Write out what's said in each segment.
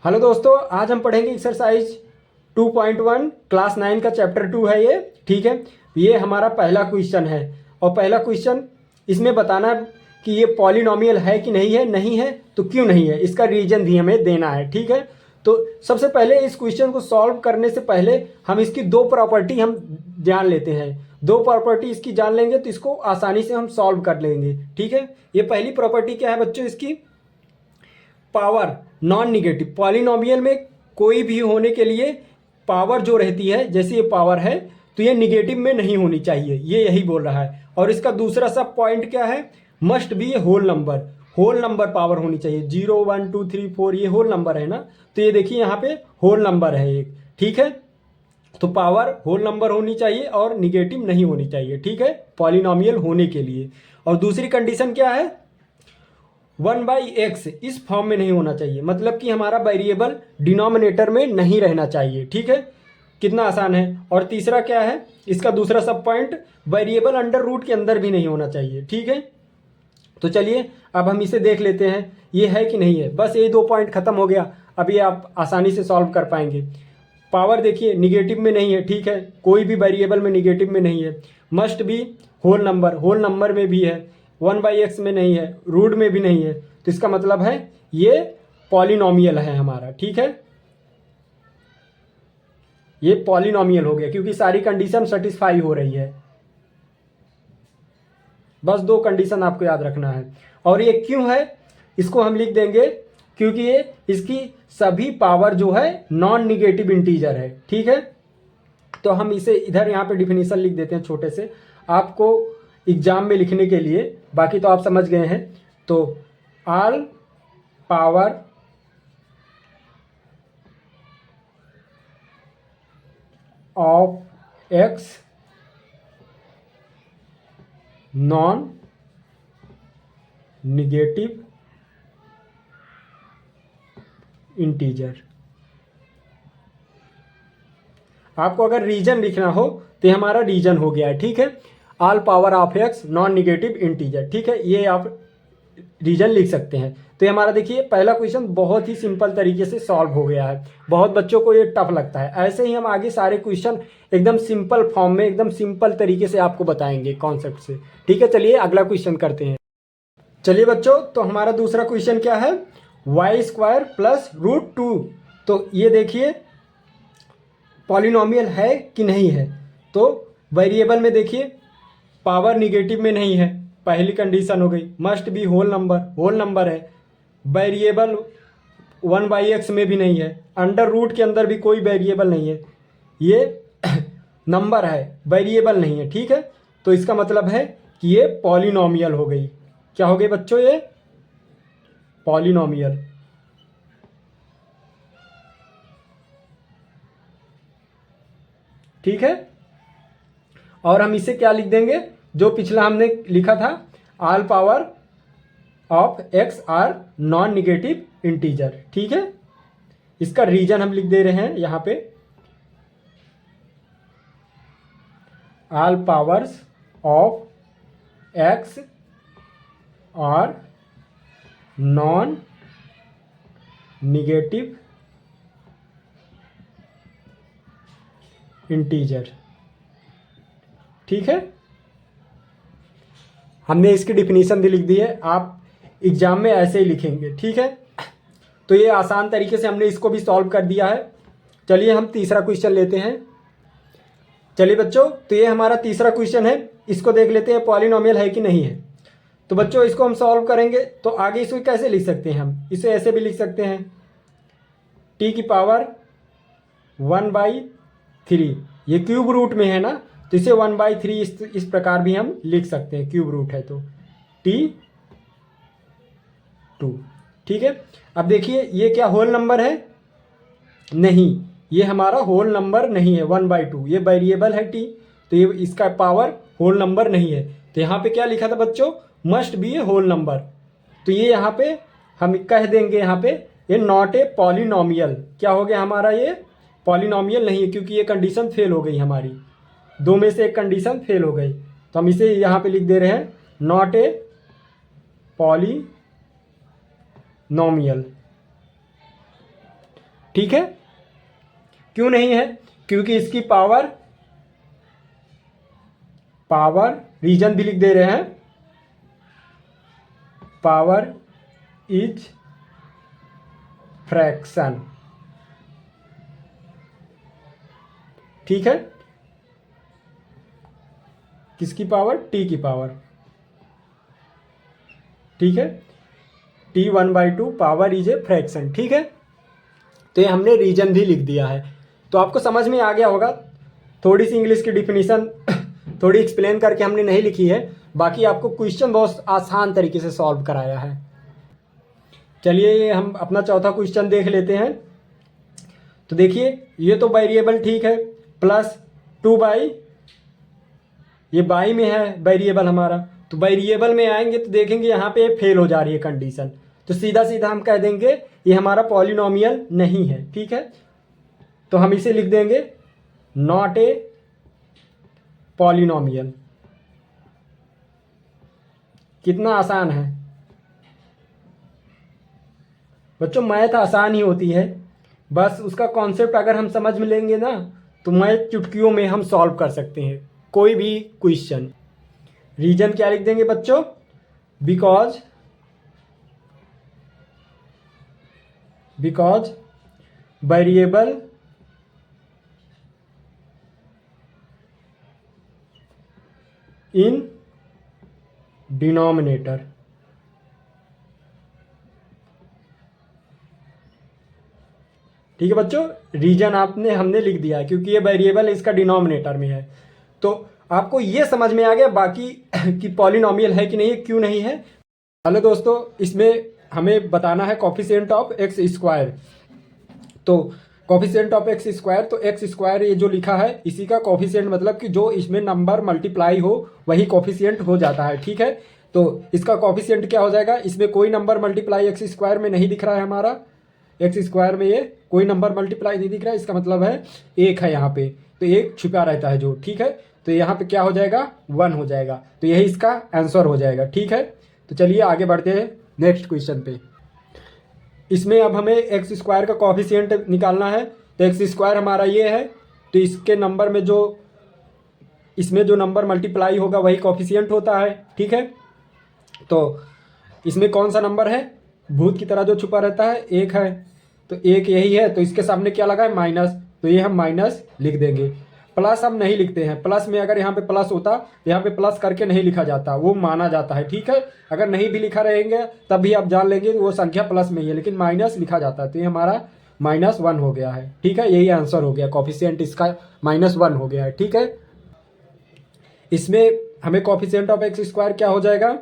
Hello दोस्तों, आज हम पढ़ेंगे एक्सरसाइज 2.1 क्लास 9 का चैप्टर 2 है ये। ठीक है, ये हमारा पहला क्वेश्चन है और पहला क्वेश्चन इसमें बताना है कि ये पॉलिनॉमियल है कि नहीं है तो क्यों नहीं है, इसका रीजन भी हमें देना है। ठीक है, तो सबसे पहले इस क्वेश्चन को सॉल्व करने से पहले हम इसकी दो प्रॉपर्टी हम जान लेते हैं। दो प्रॉपर्टी इसकी जान लेंगे तो इसको आसानी से हम सॉल्व कर लेंगे। ठीक है, ये पहली प्रॉपर्टी क्या है बच्चों, इसकी पावर नॉन निगेटिव। पॉलिनॉमियल में कोई भी होने के लिए पावर जो रहती है, जैसे ये पावर है तो ये निगेटिव में नहीं होनी चाहिए, ये यही बोल रहा है। और इसका दूसरा सब पॉइंट क्या है, must be a whole number. Whole number power होनी चाहिए, 0 1 2 3 4 ये होल नंबर है ना, तो ये देखिए यहाँ पे होल नंबर है एक। ठीक है, तो पावर होल नंबर होनी चाहिए और निगेटिव नहीं होनी चाहिए। ठीक है, पॉलिनॉमियल होने के लिए। और दूसरी कंडीशन क्या है, 1/x इस फॉर्म में नहीं होना चाहिए, मतलब कि हमारा वेरिएबल डिनोमिनेटर में नहीं रहना चाहिए। ठीक है, कितना आसान है। और तीसरा क्या है, इसका दूसरा सब पॉइंट, वेरिएबल अंडर रूट के अंदर भी नहीं होना चाहिए। ठीक है, तो चलिए अब हम इसे देख लेते हैं ये है कि नहीं है। बस ये दो पॉइंट खत्म हो गया, अब ये आप आसानी से सॉल्व कर पाएंगे। पावर देखिए निगेटिव में नहीं है, ठीक है, कोई भी वेरिएबल में निगेटिव में नहीं है। मस्ट भी होल नंबर, होल नंबर में भी है। 1/x में नहीं है, रूट में भी नहीं है, तो इसका मतलब है ये पॉलिनॉमियल है हमारा। ठीक है, ये पॉलिनॉमियल हो गया क्योंकि सारी कंडीशन सेटिस्फाई हो रही है। बस दो कंडीशन आपको याद रखना है। और ये क्यों है, इसको हम लिख देंगे क्योंकि ये इसकी सभी पावर जो है नॉन निगेटिव इंटीजर है। ठीक है, तो हम इसे इधर यहाँ पे डिफिनीशन लिख देते हैं छोटे से, आपको एग्जाम में लिखने के लिए, बाकी तो आप समझ गए हैं। तो all power of x non negative integer. आपको अगर रीजन लिखना हो तो ये हमारा रीजन हो गया है। ठीक है, all power of x non negative integer. ठीक है, ये आप रीजन लिख सकते हैं। तो ये हमारा देखिए पहला क्वेश्चन बहुत ही सिंपल तरीके से सॉल्व हो गया है। बहुत बच्चों को ये टफ लगता है, ऐसे ही हम आगे सारे क्वेश्चन एकदम सिंपल फॉर्म में, एकदम सिंपल तरीके से आपको बताएंगे कॉन्सेप्ट से। ठीक है, चलिए अगला क्वेश्चन करते हैं। चलिए बच्चों, तो हमारा दूसरा क्वेश्चन क्या है, y² प्लस √2। तो ये देखिए पॉलिनॉमियल है कि नहीं है। तो वेरिएबल में देखिए पावर निगेटिव में नहीं है, पहली कंडीशन हो गई। Must be whole number, whole number है। वेरिएबल 1/x में भी नहीं है, अंडर रूट के अंदर भी कोई वेरिएबल नहीं है, ये नंबर है, वेरिएबल नहीं है। ठीक है, तो इसका मतलब है कि ये पॉलिनॉमियल हो गई। क्या हो गई बच्चों, ये पॉलिनॉमियल। ठीक है, और हम इसे क्या लिख देंगे, जो पिछला हमने लिखा था, all power of X are non negative integer. ठीक है, इसका रीजन हम लिख दे रहे हैं यहां पे, all powers of X are non negative integer. ठीक है, हमने इसकी डिफिनीशन भी लिख दी है, आप एग्जाम में ऐसे ही लिखेंगे। ठीक है, तो ये आसान तरीके से हमने इसको भी सॉल्व कर दिया है। चलिए हम तीसरा क्वेश्चन लेते हैं। चलिए बच्चों, तो ये हमारा तीसरा क्वेश्चन है, इसको देख लेते हैं पॉलिनॉमियल है कि नहीं है। तो बच्चों इसको हम सॉल्व करेंगे तो आगे इसको कैसे लिख सकते हैं, हम इसे ऐसे भी लिख सकते हैं, t की पावर 1/3, ये क्यूब रूट में है ना, तो इसे 1/3 इस प्रकार भी हम लिख सकते हैं, क्यूब रूट है तो t2। ठीक है, अब देखिए ये क्या होल नंबर है, नहीं, ये हमारा होल नंबर नहीं है। 1/2 ये वेरिएबल है t, तो ये इसका पावर होल नंबर नहीं है। तो यहाँ पे क्या लिखा था बच्चों, must be a whole number. तो ये यहाँ पे हम कह देंगे, यहाँ पे ये नॉट ए पॉलिनॉमियल। क्या हो गया हमारा, ये पॉलिनॉमियल नहीं है क्योंकि ये कंडीशन फेल हो गई हमारी, दो में से एक कंडीशन फेल हो गई। तो हम इसे यहाँ पे लिख दे रहे हैं, नॉट ए पॉलिनॉमियल। ठीक है, क्यों नहीं है? क्योंकि इसकी पावर रीजन भी लिख दे रहे हैं, पावर इज फ्रैक्शन। ठीक है, किसकी पावर? टी की पावर। ठीक है, T 1/2 power is a fraction. ठीक है, तो ये हमने रीजन भी लिख दिया है। तो आपको समझ में आ गया होगा। थोड़ी सी इंग्लिश की डिफिनीशन थोड़ी एक्सप्लेन करके हमने नहीं लिखी है, बाकी आपको क्वेश्चन बहुत आसान तरीके से सॉल्व कराया है। चलिए हम अपना चौथा क्वेश्चन देख लेते हैं। तो देखिए, ये तो वेरिएबल ठीक है, प्लस 2/, ये बाई में है वेरिएबल हमारा। तो वेरिएबल में आएंगे तो देखेंगे यहाँ पे फेल हो जा रही है कंडीशन, तो सीधा सीधा हम कह देंगे ये हमारा पॉलिनोमियल नहीं है। ठीक है, तो हम इसे लिख देंगे नॉट ए पॉलिनोमियल। कितना आसान है बच्चों, मैथ आसान ही होती है, बस उसका कॉन्सेप्ट अगर हम समझ में लेंगे ना तो मैथ चुटकियों में हम सॉल्व कर सकते हैं कोई भी क्वेश्चन। रीजन क्या लिख देंगे बच्चों? Because variable in denominator. ठीक है बच्चों, रीजन हमने लिख दिया है क्योंकि ये वेरिएबल इसका डिनोमिनेटर में है। तो आपको ये समझ में आ गया बाकी कि पॉलिनोमियल है कि नहीं, क्यों नहीं है। हेलो दोस्तों, इसमें हमें बताना है कोफिशिएंट ऑफ एक्स स्क्वायर। तो कोफिशिएंट ऑफ एक्स स्क्वायर, तो एक्स स्क्वायर ये जो लिखा है इसी का कोफिशिएंट, मतलब कि जो इसमें नंबर मल्टीप्लाई हो वही कोफिशिएंट हो जाता है। ठीक है, तो इसका कोफिशिएंट क्या हो जाएगा? इसमें कोई नंबर मल्टीप्लाई एक्स स्क्वायर में नहीं दिख रहा है हमारा, एक्स स्क्वायर में ये कोई नंबर मल्टीप्लाई नहीं दिख रहा है, इसका मतलब है एक है यहाँ पे, तो एक छुपा रहता है जो। ठीक है, तो यहाँ पे क्या हो जाएगा? 1 हो जाएगा, तो यही इसका आंसर हो जाएगा। ठीक है, तो चलिए आगे बढ़ते हैं नेक्स्ट क्वेश्चन पे। इसमें अब हमें एक्स स्क्वायर का कोफिशिएंट निकालना है। तो एक्स स्क्वायर हमारा ये है, तो इसके नंबर में जो इसमें जो नंबर मल्टीप्लाई होगा वही कोफिशिएंट होता है। ठीक है, तो इसमें कौन सा नंबर है? भूत की तरह जो छुपा रहता है, एक है, तो एक यही है, तो इसके सामने क्या लगा है? माइनस, तो ये हम माइनस लिख देंगे। प्लस हम नहीं लिखते हैं, प्लस में अगर यहाँ पे प्लस होता तो यहाँ पे प्लस करके नहीं लिखा जाता, वो माना जाता है। ठीक है, अगर नहीं भी लिखा रहेंगे तब भी आप जान लेंगे वो संख्या प्लस में ही है, लेकिन माइनस लिखा जाता है, तो ये हमारा -1 हो गया है। ठीक है, यही आंसर हो गया, कोफिशिएंट इसका -1 हो गया है। ठीक है, इसमें हमें कोफिशिएंट ऑफ एक्स स्क्वायर क्या हो जाएगा?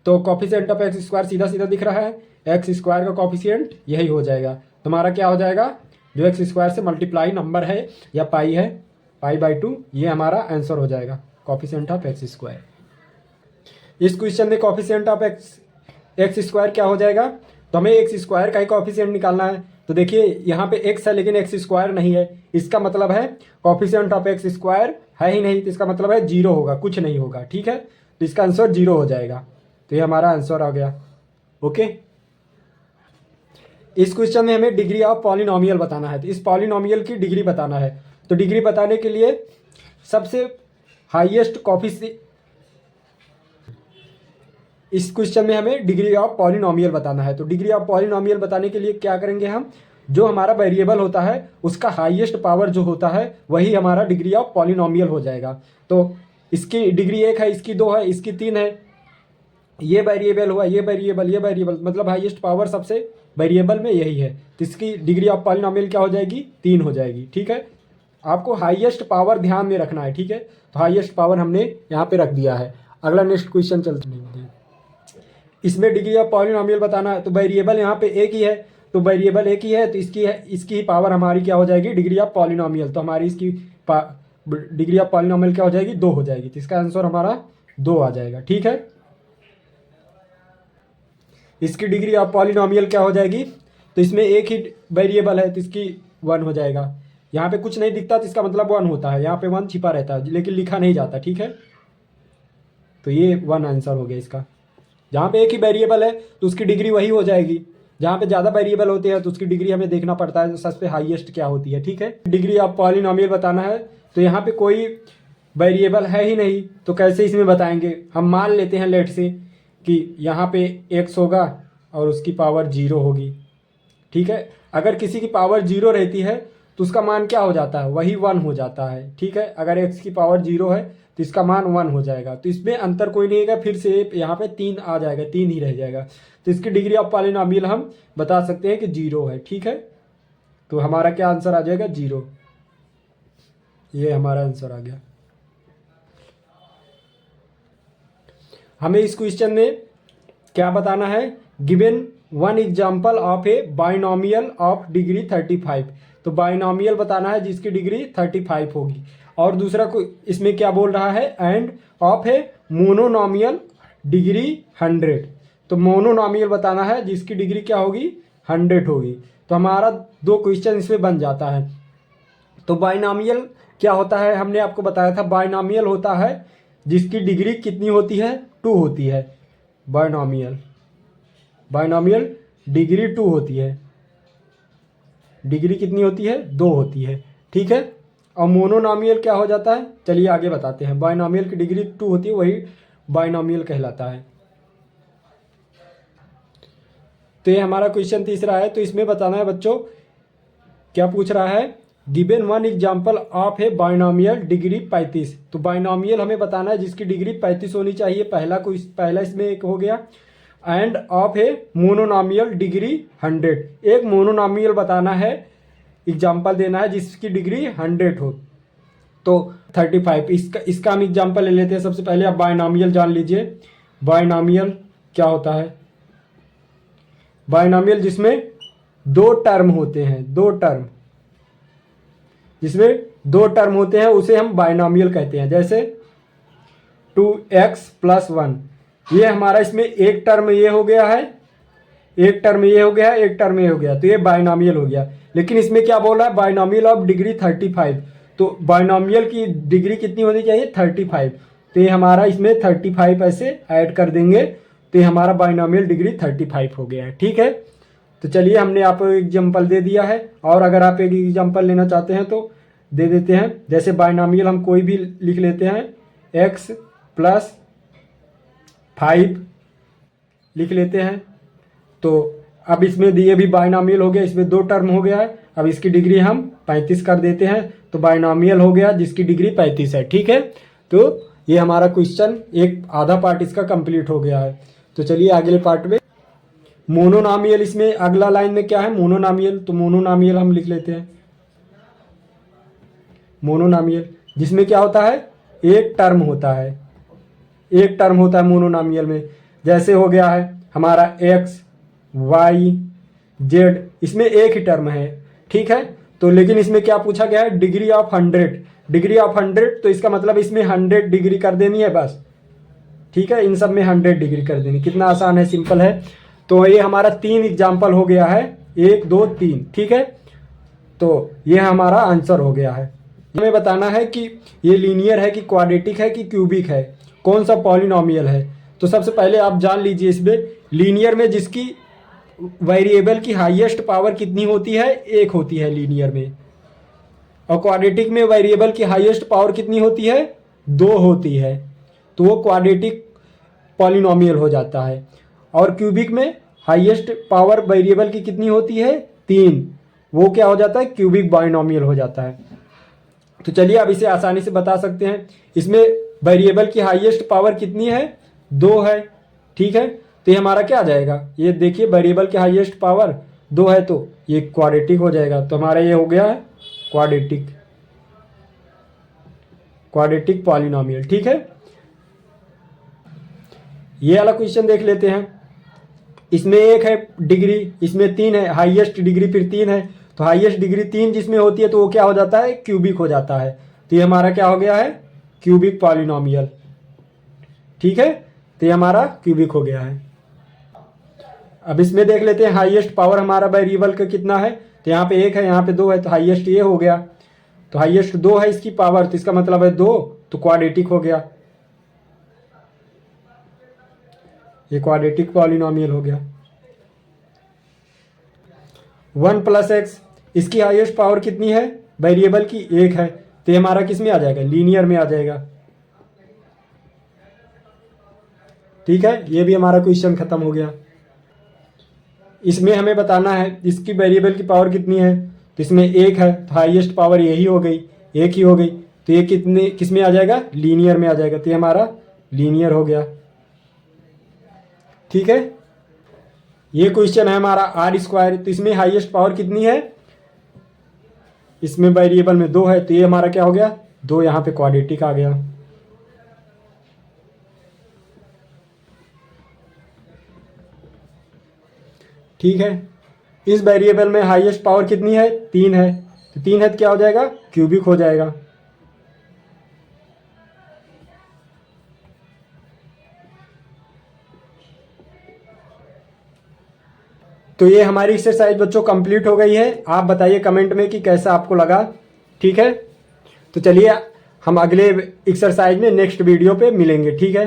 तो कोफिशिएंट ऑफ एक्स स्क्वायर सीधा सीधा दिख रहा है, एक्स स्क्वायर का कोफिशिएंट यही हो जाएगा। तुम्हारा क्या हो जाएगा? जो एक्स स्क्वायर से मल्टीप्लाई नंबर है या पाई है, पाई/2, ये हमारा आंसर हो जाएगा, कोफिशिएंट ऑफ एक्स स्क्वायर। इस क्वेश्चन में कोफिशिएंट ऑफ एक्स स्क्वायर क्या हो जाएगा? तो हमें एक्स स्क्वायर का ही कोफिशिएंट निकालना है। तो देखिए यहाँ पे एक्स है लेकिन एक्स स्क्वायर नहीं है, इसका मतलब है कोफिशिएंट ऑफ एक्स स्क्वायर है ही नहीं, तो इसका मतलब है 0 होगा, कुछ नहीं होगा। ठीक है, तो इसका आंसर 0 हो जाएगा, तो ये हमारा आंसर आ गया। ओके, इस क्वेश्चन में हमें डिग्री ऑफ पॉलिनोमियल बताना है, तो इस पॉलिनोमियल की डिग्री बताना है। तो डिग्री बताने के लिए सबसे हाईएस्ट कोफिशिएंट, इस क्वेश्चन में हमें डिग्री ऑफ पॉलिनोमियल बताना है। तो डिग्री ऑफ पॉलिनोमियल बताने के लिए क्या करेंगे हम? जो हमारा वेरिएबल होता है उसका हाईएस्ट पावर जो होता है वही हमारा डिग्री ऑफ पॉलिनोमियल हो जाएगा। तो इसकी डिग्री 1 है, इसकी 2 है, इसकी 3 है, ये वेरिएबल हुआ, ये वेरिएबल, मतलब हाईएस्ट पावर सबसे वेरिएबल में यही है, तो इसकी डिग्री ऑफ पॉलिनोमियल क्या हो जाएगी? 3 हो जाएगी। ठीक है, आपको हाईएस्ट पावर ध्यान में रखना है। ठीक है, तो हाईएस्ट पावर हमने यहाँ पे रख दिया है। अगला नेक्स्ट क्वेश्चन चलते हैं। इसमें डिग्री ऑफ पॉलिनोमियल बताना है, तो वेरिएबल यहाँ पे एक ही है, तो वेरिएबल एक ही है, तो इसकी ही पावर हमारी क्या हो जाएगी? Degree of polynomial. तो हमारी इसकी डिग्री ऑफ पॉलिनोमियल क्या हो जाएगी? 2 हो जाएगी, तो इसका आंसर हमारा 2 आ जाएगा। ठीक है, इसकी डिग्री ऑफ पॉलिनोमियल क्या हो जाएगी? तो इसमें एक ही वेरिएबल है तो इसकी 1 हो जाएगा। यहाँ पे कुछ नहीं दिखता तो इसका मतलब 1 होता है, यहाँ पे 1 छिपा रहता है लेकिन लिखा नहीं जाता। ठीक है, तो ये 1 आंसर हो गया इसका। जहाँ पे एक ही वेरिएबल है तो उसकी डिग्री वही हो जाएगी, जहाँ पे ज़्यादा वेरिएबल होते हैं तो उसकी डिग्री हमें देखना पड़ता है तो सबसे हाईएस्ट क्या होती है। ठीक है, डिग्री ऑफ पॉलिनोमियल बताना है तो यहाँ पे कोई वेरिएबल है ही नहीं तो कैसे इसमें बताएंगे। हम मान लेते हैं लेट से कि यहाँ पे x होगा और उसकी पावर 0 होगी। ठीक है, अगर किसी की पावर 0 रहती है तो उसका मान क्या हो जाता है, वही 1 हो जाता है। ठीक है, अगर x की पावर 0 है तो इसका मान 1 हो जाएगा। तो इसमें अंतर कोई नहीं है, फिर से यहाँ पे 3 आ जाएगा, 3 ही रह जाएगा। तो इसकी डिग्री ऑफ पॉलिनोमियल हम बता सकते हैं कि 0 है। ठीक है, तो हमारा क्या आंसर आ जाएगा, 0। ये हमारा आंसर आ गया। हमें इस क्वेश्चन में क्या बताना है, given one example of A binomial of degree 35। तो बाइनोमियल बताना है जिसकी डिग्री 35 होगी। और दूसरा को इसमें क्या बोल रहा है, end of A monomial degree 100। तो मोनोनोमियल बताना है जिसकी डिग्री क्या होगी, 100 होगी। तो हमारा 2 क्वेश्चन इसमें बन जाता है। तो बाइनोमियल क्या होता है, हमने आपको बताया था बाइनोमियल होता है जिसकी डिग्री कितनी होती है, 2 होती है। बाइनोमियल डिग्री 2 होती है। डिग्री कितनी होती है, 2 होती है। ठीक है, और मोनोनोमियल क्या हो जाता है, चलिए आगे बताते हैं। बाइनोमियल की डिग्री 2 होती है, वही बाइनोमियल कहलाता है। तो ये हमारा क्वेश्चन तीसरा है। तो इसमें बताना है बच्चों, क्या पूछ रहा है, given one example of A binomial degree 35। तो बाइनोमियल हमें बताना है जिसकी डिग्री 35 होनी चाहिए, पहला इसमें एक हो गया। End of A monomial degree 100, एक मोनोनोमियल बताना है, एग्जाम्पल देना है जिसकी डिग्री 100 हो। तो 35 इसका हम एग्जाम्पल ले लेते हैं। सबसे पहले आप बाइनोमियल जान लीजिए। बाइनोमियल क्या होता है, बाइनोमियल जिसमें 2 टर्म होते हैं, 2 टर्म, जिसमें 2 टर्म होते हैं उसे हम बाइनोमियल कहते हैं। जैसे 2x + 1, ये हमारा इसमें एक टर्म ये हो गया है, एक टर्म ये हो गया है, एक टर्म ये हो गया, तो ये बाइनोमियल हो गया। लेकिन इसमें क्या बोला है, बाइनोमियल ऑफ डिग्री 35। तो बाइनोमियल की डिग्री कितनी होनी चाहिए, 35। तो ये हमारा इसमें 35 ऐसे ऐड कर देंगे तो ये हमारा बाइनोमियल डिग्री 35 हो गया है। ठीक है, तो चलिए हमने आपको एग्जाम्पल दे दिया है, और अगर आप एक एग्जाम्पल लेना चाहते हैं तो दे देते हैं। जैसे बाइनोमियल हम कोई भी लिख लेते हैं, x + 5 लिख लेते हैं। तो अब इसमें ये भी बाइनोमियल हो गया, इसमें 2 टर्म हो गया है। अब इसकी डिग्री हम 35 कर देते हैं, तो बाइनोमियल हो गया जिसकी डिग्री 35 है। ठीक है, तो ये हमारा क्वेश्चन एक आधा पार्ट इसका कंप्लीट हो गया है। तो चलिए अगले पार्ट में मोनोनोमियल, इसमें अगला लाइन में क्या है, मोनोनोमियल। तो मोनोनोमियल हम लिख लेते हैं। मोनोनोमियल जिसमें क्या होता है, एक टर्म होता है, एक टर्म होता है मोनोनोमियल में। जैसे हो गया है हमारा x y z, इसमें एक ही टर्म है। ठीक है, तो लेकिन इसमें क्या पूछा गया है, डिग्री ऑफ 100, डिग्री ऑफ 100। तो इसका मतलब इसमें 100 डिग्री कर देनी है बस। ठीक है, इन सब में 100 डिग्री कर देनी, कितना आसान है, सिंपल है। तो ये हमारा 3 एग्जाम्पल हो गया है, 1 2 3। ठीक है, तो ये हमारा आंसर हो गया है। हमें बताना है कि ये लीनियर है कि क्वाड्रेटिक है कि क्यूबिक है, कौन सा पॉलिनोमियल है। तो सबसे पहले आप जान लीजिए, इसमें लीनियर में जिसकी वेरिएबल की हाईएस्ट पावर कितनी होती है, 1 होती है लीनियर में। और क्वाड्रेटिक में वेरिएबल की हाईएस्ट पावर कितनी होती है, 2 होती है। तो वो क्वाड्रेटिक पॉलिनोमियल हो जाता है। और क्यूबिक में हाईएस्ट पावर वेरिएबल की कितनी होती है, 3, वो क्या हो जाता है, क्यूबिक बाइनोमियल हो जाता है। तो चलिए अब इसे आसानी से बता सकते हैं। इसमें वेरिएबल की हाईएस्ट पावर कितनी है, 2 है। ठीक है, तो ये हमारा क्या आ जाएगा, ये देखिए वेरिएबल की हाईएस्ट पावर 2 है, तो ये क्वाड्रेटिक हो जाएगा। तो हमारा ये हो गया है क्वाड्रेटिक पॉलिनोमियल। ठीक है, ये वाला क्वेश्चन देख लेते हैं। इसमें 1 है डिग्री, इसमें 3 है, हाईएस्ट डिग्री फिर 3 है। तो हाईएस्ट डिग्री 3 जिसमें होती है तो वो क्या हो जाता है, क्यूबिक हो जाता है। तो ये हमारा क्या हो गया है, क्यूबिक पॉलिनोमियल। ठीक है, तो ये हमारा क्यूबिक हो गया है। अब इसमें देख लेते हैं हाईएस्ट पावर हमारा वेरिएबल का कितना है। तो यहाँ पे 1 है, यहाँ पे 2 है, तो हाईएस्ट ये हो गया। तो हाईएस्ट 2 है इसकी पावर, तो इसका मतलब है 2, तो क्वाड्रेटिक हो गया, ये क्वाड्रेटिक पॉलिनोमियल हो गया। 1 प्लस एक्स, इसकी हाईएस्ट पावर कितनी है वेरिएबल की, 1 है, तो ये हमारा किस में आ जाएगा, लीनियर में आ जाएगा। ठीक है, ये भी हमारा क्वेश्चन खत्म हो गया। इसमें हमें बताना है इसकी वेरिएबल की पावर कितनी है, तो इसमें 1 है, तो हाईएस्ट पावर यही हो गई, 1 ही हो गई, तो ये कितने किस में आ जाएगा, लीनियर में आ जाएगा, तो ये हमारा लीनियर हो गया। ठीक है, ये क्वेश्चन है हमारा आर स्क्वायर, तो इसमें हाईएस्ट पावर कितनी है, इसमें वेरिएबल में 2 है, तो ये हमारा क्या हो गया, 2, यहाँ पे क्वाड्रेटिक आ गया। ठीक है, इस वेरिएबल में हाईएस्ट पावर कितनी है, 3 है, तो 3 है तो क्या हो जाएगा, क्यूबिक हो जाएगा। तो ये हमारी एक्सरसाइज बच्चों कंप्लीट हो गई है। आप बताइए कमेंट में कि कैसा आपको लगा। ठीक है, तो चलिए हम अगले एक्सरसाइज में नेक्स्ट वीडियो पे मिलेंगे। ठीक है।